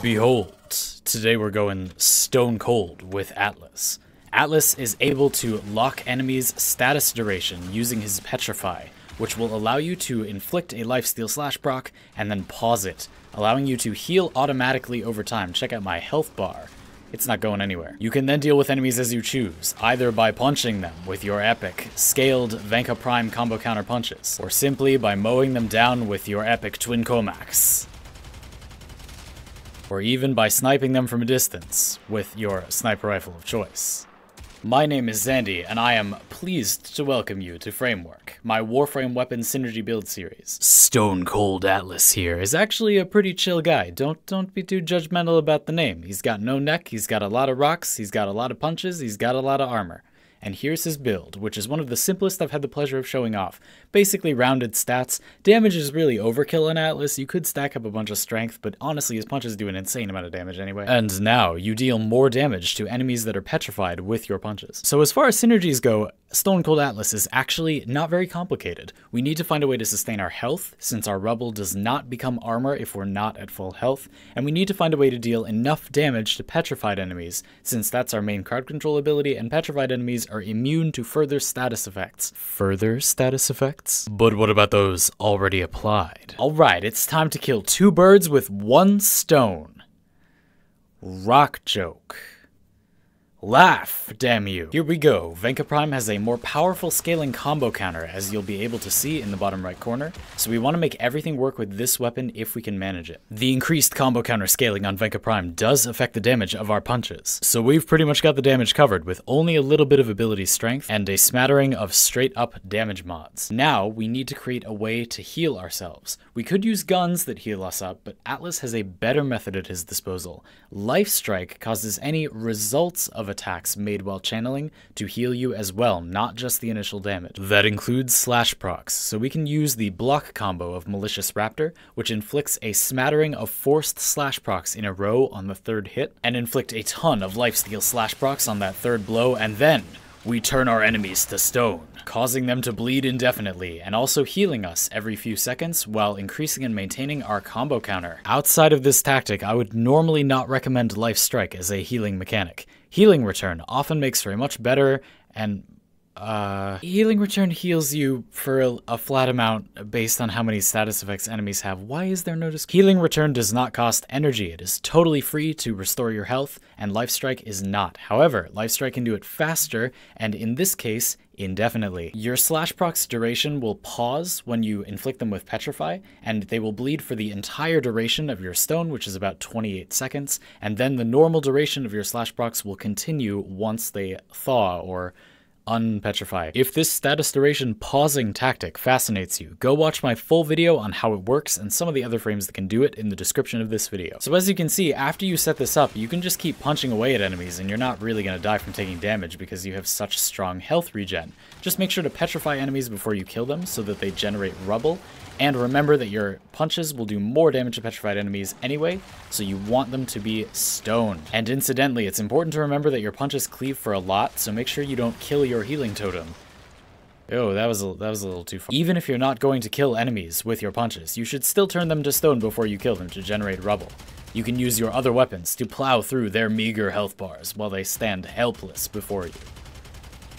Behold, today we're going stone cold with Atlas. Atlas is able to lock enemies' status duration using his Petrify, which will allow you to inflict a lifesteal slash proc and then pause it, allowing you to heal automatically over time. Check out my health bar. It's not going anywhere. You can then deal with enemies as you choose, either by punching them with your epic, scaled Venka Prime combo counter punches, or simply by mowing them down with your epic Twin Comacs. Or even by sniping them from a distance with your sniper rifle of choice. My name is Zandy, and I am pleased to welcome you to FrameWork, my Warframe weapon synergy build series. Stone Cold Atlas here is actually a pretty chill guy. Don't be too judgmental about the name. He's got no neck, he's got a lot of rocks, he's got a lot of punches, he's got a lot of armor. And here's his build, which is one of the simplest I've had the pleasure of showing off. Basically rounded stats. Damage is really overkill in Atlas. You could stack up a bunch of strength, but honestly his punches do an insane amount of damage anyway. And now you deal more damage to enemies that are petrified with your punches. So as far as synergies go, Stone Cold Atlas is actually not very complicated. We need to find a way to sustain our health, since our rubble does not become armor if we're not at full health, and we need to find a way to deal enough damage to petrified enemies, since that's our main card control ability, and petrified enemies are immune to further status effects. Further status effects? But what about those already applied? Alright, it's time to kill two birds with one stone. Rock joke. Laugh, damn you. Here we go. Venka Prime has a more powerful scaling combo counter, as you'll be able to see in the bottom right corner, so we want to make everything work with this weapon if we can manage it. The increased combo counter scaling on Venka Prime does affect the damage of our punches, so we've pretty much got the damage covered with only a little bit of ability strength and a smattering of straight up damage mods. Now we need to create a way to heal ourselves. We could use guns that heal us up, but Atlas has a better method at his disposal. Life Strike causes any results of attacks made while channeling to heal you as well, not just the initial damage. That includes slash procs, so we can use the block combo of Malicious Raptor, which inflicts a smattering of forced slash procs in a row on the third hit, and inflict a ton of lifesteal slash procs on that third blow, and then we turn our enemies to stone, causing them to bleed indefinitely, and also healing us every few seconds while increasing and maintaining our combo counter. Outside of this tactic, I would normally not recommend Life Strike as a healing mechanic. Healing Return often makes for a much better and Healing Return heals you for a flat amount based on how many status effects enemies have. Why is there no Healing Return does not cost energy. It is totally free to restore your health, and Life Strike is not. However, Life Strike can do it faster, and in this case, indefinitely. Your slash procs duration will pause when you inflict them with Petrify, and they will bleed for the entire duration of your stone, which is about 28 seconds, and then the normal duration of your slash procs will continue once they thaw or unpetrify. If this status duration pausing tactic fascinates you, go watch my full video on how it works and some of the other frames that can do it in the description of this video. So as you can see, after you set this up, you can just keep punching away at enemies and you're not really going to die from taking damage because you have such strong health regen. Just make sure to petrify enemies before you kill them so that they generate rubble, and remember that your punches will do more damage to petrified enemies anyway, so you want them to be stone. And incidentally, it's important to remember that your punches cleave for a lot, so make sure you don't kill your healing totem. Oh, that was a little too far. Even if you're not going to kill enemies with your punches, you should still turn them to stone before you kill them to generate rubble. You can use your other weapons to plow through their meager health bars while they stand helpless before you.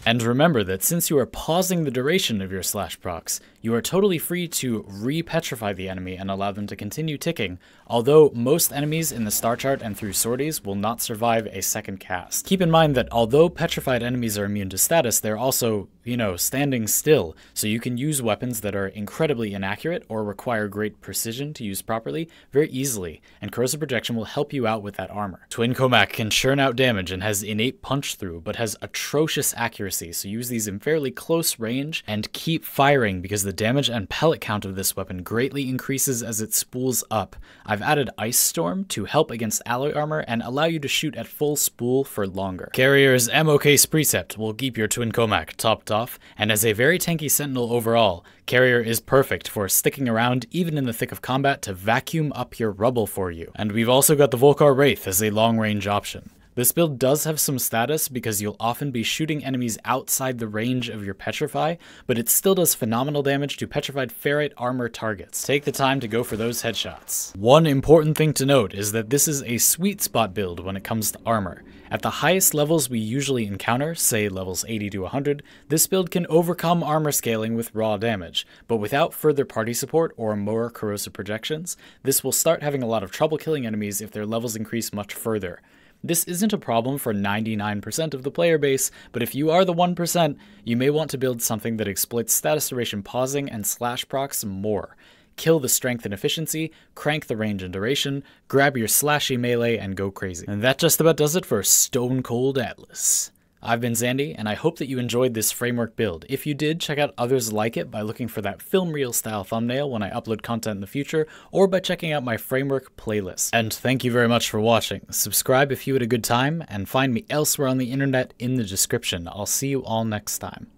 And remember that since you are pausing the duration of your slash procs, you are totally free to re-petrify the enemy and allow them to continue ticking, although most enemies in the star chart and through sorties will not survive a second cast. Keep in mind that although petrified enemies are immune to status, they're also, standing still, so you can use weapons that are incredibly inaccurate or require great precision to use properly very easily, and corrosive projection will help you out with that armor. Twin Comac can churn out damage and has innate punch through, but has atrocious accuracy, so use these in fairly close range and keep firing because the damage and pellet count of this weapon greatly increases as it spools up. I've added Ice Storm to help against alloy armor and allow you to shoot at full spool for longer. Carrier's ammo case precept will keep your Twin Comac topped off, and as a very tanky sentinel overall, Carrier is perfect for sticking around even in the thick of combat to vacuum up your rubble for you. And we've also got the Volcar Wraith as a long-range option. This build does have some status because you'll often be shooting enemies outside the range of your Petrify, but it still does phenomenal damage to petrified ferrite armor targets. Take the time to go for those headshots. One important thing to note is that this is a sweet spot build when it comes to armor. At the highest levels we usually encounter, say levels 80 to 100, this build can overcome armor scaling with raw damage, but without further party support or more corrosive projections, this will start having a lot of trouble killing enemies if their levels increase much further. This isn't a problem for 99% of the player base, but if you are the 1%, you may want to build something that exploits status duration pausing and slash procs more. Kill the strength and efficiency, crank the range and duration, grab your slashy melee, and go crazy. And that just about does it for Stone Cold Atlas. I've been Zandy, and I hope that you enjoyed this Framework build. If you did, check out others like it by looking for that film reel style thumbnail when I upload content in the future, or by checking out my Framework playlist. And thank you very much for watching. Subscribe if you had a good time, and find me elsewhere on the internet in the description. I'll see you all next time.